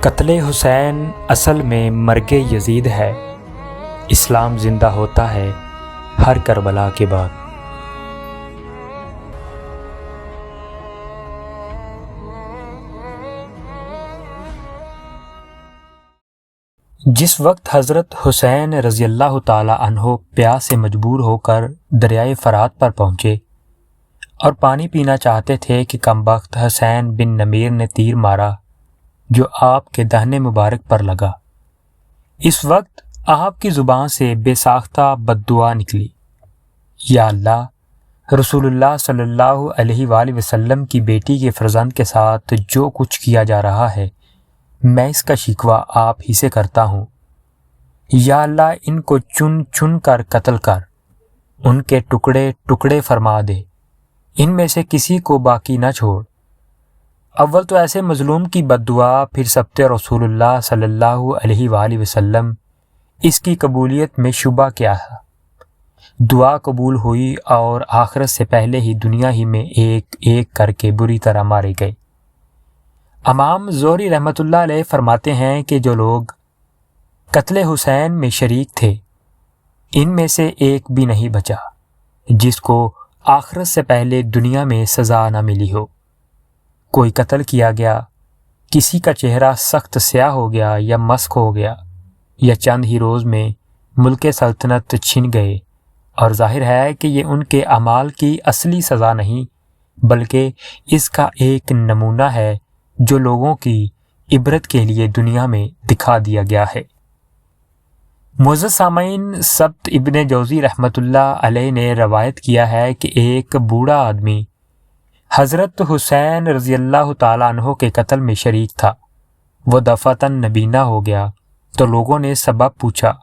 قتل حسین اصل میں مرگ یزید ہے، اسلام زندہ ہوتا ہے ہر کربلا کے بعد۔ جس وقت حضرت حسین رضی اللہ تعالی عنہ پیاس سے مجبور ہو کر دریائے فرات پر پہنچے اور پانی پینا چاہتے تھے کہ کمبخت حسین بن نمیر نے تیر مارا جو آپ کے دہنے مبارک پر لگا۔ اس وقت آپ کی زبان سے بے ساختہ بد دعا نکلی، یا اللہ، رسول اللہ صلی اللہ علیہ وآلہ وسلم کی بیٹی کے فرزند کے ساتھ جو کچھ کیا جا رہا ہے میں اس کا شکوہ آپ ہی سے کرتا ہوں۔ یا اللہ، ان کو چن چن کر قتل کر، ان کے ٹکڑے ٹکڑے فرما دے، ان میں سے کسی کو باقی نہ چھوڑ۔ اول تو ایسے مظلوم کی بد دعا، پھر سبت رسول اللہ صلی اللہ علیہ وآلہ وسلم، اس کی قبولیت میں شبہ کیا ہے؟ دعا قبول ہوئی اور آخرت سے پہلے ہی دنیا ہی میں ایک ایک کر کے بری طرح مارے گئے۔ امام زہری رحمۃ اللہ علیہ فرماتے ہیں کہ جو لوگ قتل حسین میں شریک تھے ان میں سے ایک بھی نہیں بچا جس کو آخرت سے پہلے دنیا میں سزا نہ ملی ہو۔ کوئی قتل کیا گیا، کسی کا چہرہ سخت سیاہ ہو گیا یا مسخ ہو گیا، یا چند ہی روز میں ملک سلطنت چھن گئے، اور ظاہر ہے کہ یہ ان کے اعمال کی اصلی سزا نہیں بلکہ اس کا ایک نمونہ ہے جو لوگوں کی عبرت کے لیے دنیا میں دکھا دیا گیا ہے۔ معزز سامعین، سبت ابن جوزی رحمۃ اللہ علیہ نے روایت کیا ہے کہ ایک بوڑھا آدمی حضرت حسین رضی اللہ تعالیٰ عنہ کے قتل میں شریک تھا۔ وہ دفعتاً نبینہ ہو گیا تو لوگوں نے سبب پوچھا۔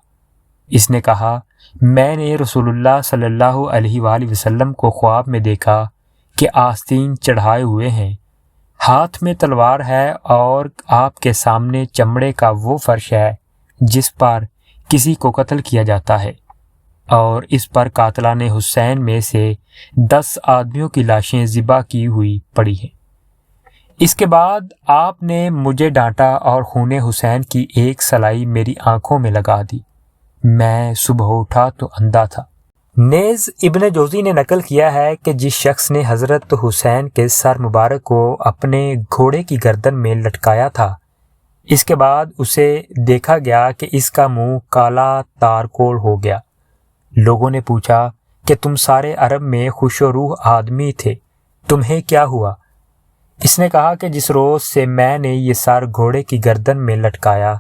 اس نے کہا، میں نے رسول اللہ صلی اللہ علیہ وآلہ وسلم کو خواب میں دیکھا کہ آستین چڑھائے ہوئے ہیں، ہاتھ میں تلوار ہے اور آپ کے سامنے چمڑے کا وہ فرش ہے جس پر کسی کو قتل کیا جاتا ہے، اور اس پر قاتلان حسین میں سے 10 آدمیوں کی لاشیں ذبح کی ہوئی پڑی ہیں۔ اس کے بعد آپ نے مجھے ڈانٹا اور خون حسین کی ایک سلائی میری آنکھوں میں لگا دی۔ میں صبح اٹھا تو اندھا تھا۔ نیز ابن جوزی نے نقل کیا ہے کہ جس شخص نے حضرت حسین کے سر مبارک کو اپنے گھوڑے کی گردن میں لٹکایا تھا، اس کے بعد اسے دیکھا گیا کہ اس کا منہ کالا تارکول ہو گیا۔ لوگوں نے پوچھا کہ تم سارے عرب میں خوش و روح آدمی تھے، تمہیں کیا ہوا؟ اس نے کہا کہ جس روز سے میں نے یہ سر گھوڑے کی گردن میں لٹکایا،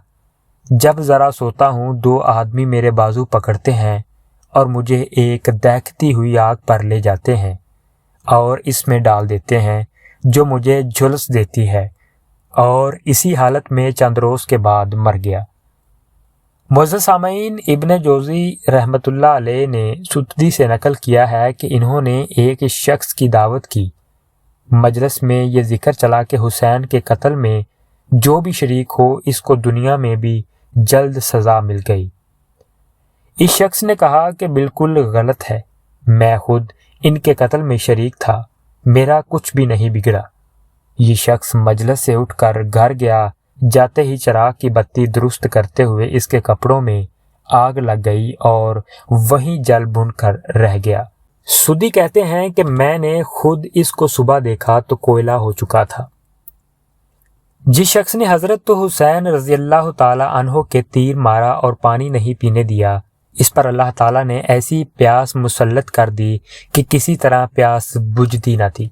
جب ذرا سوتا ہوں 2 آدمی میرے بازو پکڑتے ہیں اور مجھے ایک دہکتی ہوئی آگ پر لے جاتے ہیں اور اس میں ڈال دیتے ہیں جو مجھے جھلس دیتی ہے، اور اسی حالت میں چند روز کے بعد مر گیا۔ معزز سامعین، ابن جوزی رحمۃ اللہ علیہ نے ستدی سے نقل کیا ہے کہ انہوں نے ایک شخص کی دعوت کی۔ مجلس میں یہ ذکر چلا کہ حسین کے قتل میں جو بھی شریک ہو اس کو دنیا میں بھی جلد سزا مل گئی۔ اس شخص نے کہا کہ بالکل غلط ہے، میں خود ان کے قتل میں شریک تھا، میرا کچھ بھی نہیں بگڑا۔ یہ شخص مجلس سے اٹھ کر گھر گیا، جاتے ہی چراغ کی بتی درست کرتے ہوئے اس کے کپڑوں میں آگ لگ گئی اور وہیں جل بھن کر رہ گیا۔ سدی کہتے ہیں کہ میں نے خود اس کو صبح دیکھا تو کوئلہ ہو چکا تھا۔ جس شخص نے حضرت حسین رضی اللہ تعالی عنہ کے تیر مارا اور پانی نہیں پینے دیا، اس پر اللہ تعالیٰ نے ایسی پیاس مسلط کر دی کہ کسی طرح پیاس بجھتی نہ تھی۔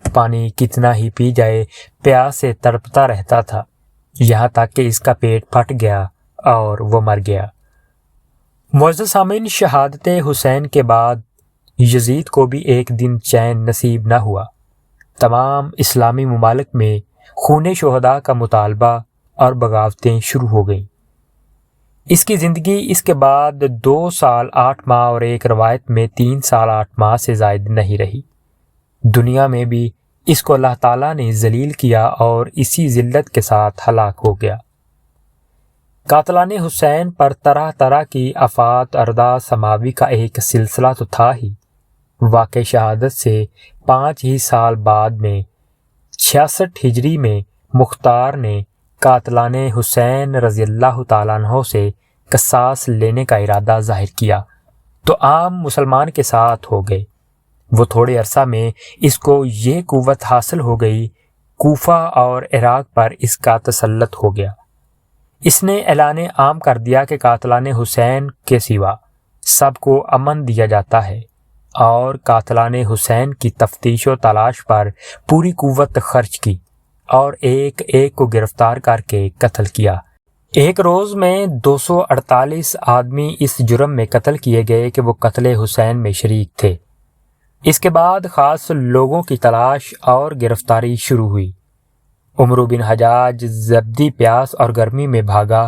پانی کتنا ہی پی جائے پیاس سے تڑپتا رہتا تھا، یہاں تک کہ اس کا پیٹ پھٹ گیا اور وہ مر گیا۔ معزز سامعین، شہادت حسین کے بعد یزید کو بھی ایک دن چین نصیب نہ ہوا۔ تمام اسلامی ممالک میں خون شہداء کا مطالبہ اور بغاوتیں شروع ہو گئیں۔ اس کی زندگی اس کے بعد 2 سال 8 ماہ اور ایک روایت میں 3 سال 8 ماہ سے زائد نہیں رہی۔ دنیا میں بھی اس کو اللہ تعالیٰ نے ذلیل کیا اور اسی ذلت کے ساتھ ہلاک ہو گیا۔ قاتلان حسین پر طرح طرح کی آفات ارداء سماوی کا ایک سلسلہ تو تھا ہی۔ واقع شہادت سے 5 ہی سال بعد میں 66 ہجری میں مختار نے قاتلان حسین رضی اللہ تعالیٰ عنہ سے قصاص لینے کا ارادہ ظاہر کیا تو عام مسلمان کے ساتھ ہو گئے۔ وہ تھوڑے عرصہ میں اس کو یہ قوت حاصل ہو گئی، کوفہ اور عراق پر اس کا تسلط ہو گیا۔ اس نے اعلان عام کر دیا کہ قاتلان حسین کے سوا سب کو امن دیا جاتا ہے، اور قاتلان حسین کی تفتیش و تلاش پر پوری قوت خرچ کی اور ایک ایک کو گرفتار کر کے قتل کیا۔ ایک روز میں 248 آدمی اس جرم میں قتل کیے گئے کہ وہ قتل حسین میں شریک تھے۔ اس کے بعد خاص لوگوں کی تلاش اور گرفتاری شروع ہوئی۔ عمرو بن حجاج زبدی پیاس اور گرمی میں بھاگا،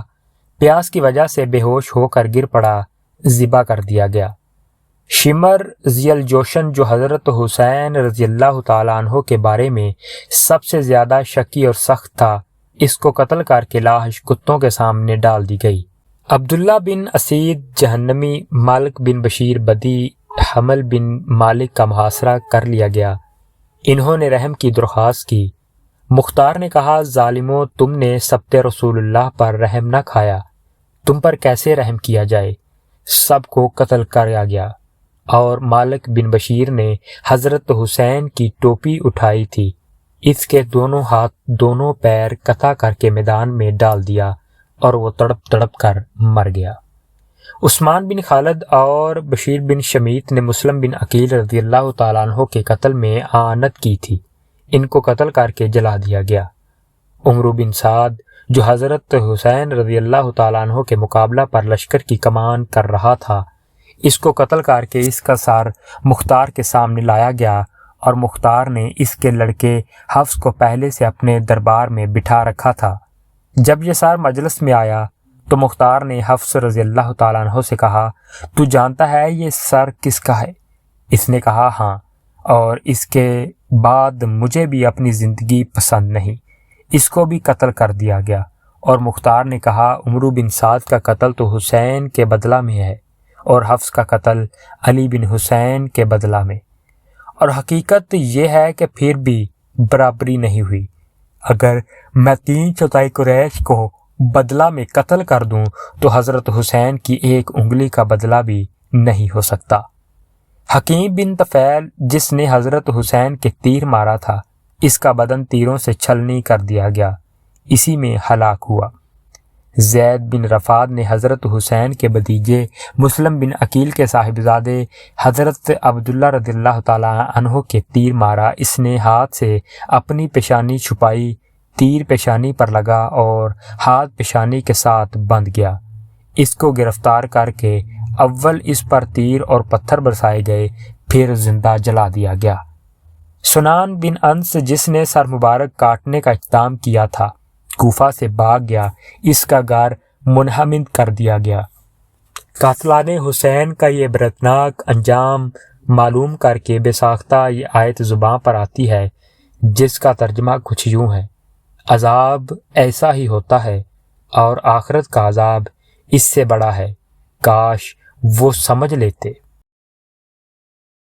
پیاس کی وجہ سے بے ہوش ہو کر گر پڑا، ذبح کر دیا گیا۔ شمر ذی الجوشن جو حضرت حسین رضی اللہ تعالیٰ عنہ کے بارے میں سب سے زیادہ شکی اور سخت تھا، اس کو قتل کر کے لاش کتوں کے سامنے ڈال دی گئی۔ عبداللہ بن اسید جہنمی، مالک بن بشیر بدی، حمل بن مالک کا محاصرہ کر لیا گیا۔ انہوں نے رحم کی درخواست کی۔ مختار نے کہا، ظالموں، تم نے سبت رسول اللہ پر رحم نہ کھایا، تم پر کیسے رحم کیا جائے؟ سب کو قتل کیا گیا، اور مالک بن بشیر نے حضرت حسین کی ٹوپی اٹھائی تھی، اس کے دونوں ہاتھ دونوں پیر قطع کر کے میدان میں ڈال دیا اور وہ تڑپ تڑپ کر مر گیا۔ عثمان بن خالد اور بشیر بن شمیت نے مسلم بن عقیل رضی اللہ تعالیٰ عنہ کے قتل میں اعانت کی تھی، ان کو قتل کر کے جلا دیا گیا۔ عمرو بن سعد جو حضرت حسین رضی اللہ تعالیٰ عنہ کے مقابلہ پر لشکر کی کمان کر رہا تھا، اس کو قتل کر کے اس کا سر مختار کے سامنے لایا گیا، اور مختار نے اس کے لڑکے حفص کو پہلے سے اپنے دربار میں بٹھا رکھا تھا۔ جب یہ سر مجلس میں آیا تو مختار نے حفص رضی اللہ تعالیٰ عنہ سے کہا، تو جانتا ہے یہ سر کس کا ہے؟ اس نے کہا، ہاں، اور اس کے بعد مجھے بھی اپنی زندگی پسند نہیں، اس کو بھی قتل کر دیا گیا۔ اور مختار نے کہا، عمرو بن سعد کا قتل تو حسین کے بدلہ میں ہے، اور حفص کا قتل علی بن حسین کے بدلہ میں، اور حقیقت یہ ہے کہ پھر بھی برابری نہیں ہوئی۔ اگر میں 3/4 قریش کو بدلہ میں قتل کر دوں تو حضرت حسین کی ایک انگلی کا بدلہ بھی نہیں ہو سکتا۔ حکیم بن طفیل جس نے حضرت حسین کے تیر مارا تھا، اس کا بدن تیروں سے چھلنی کر دیا گیا، اسی میں ہلاک ہوا۔ زید بن رفاد نے حضرت حسین کے بھتیجے مسلم بن عقیل کے صاحبزادے حضرت عبداللہ رضی اللہ تعالیٰ عنہ کے تیر مارا، اس نے ہاتھ سے اپنی پیشانی چھپائی، تیر پیشانی پر لگا اور ہاتھ پیشانی کے ساتھ بندھ گیا۔ اس کو گرفتار کر کے اول اس پر تیر اور پتھر برسائے گئے، پھر زندہ جلا دیا گیا۔ سنان بن انس جس نے سر مبارک کاٹنے کا اقدام کیا تھا، کوفہ سے بھاگ گیا، اس کا گھر منہدم کر دیا گیا۔ قاتلان حسین کا یہ عبرتناک انجام معلوم کر کے بے ساختہ یہ آیت زباں پر آتی ہے، جس کا ترجمہ کچھ یوں ہے، عذاب ایسا ہی ہوتا ہے اور آخرت کا عذاب اس سے بڑا ہے، کاش وہ سمجھ لیتے۔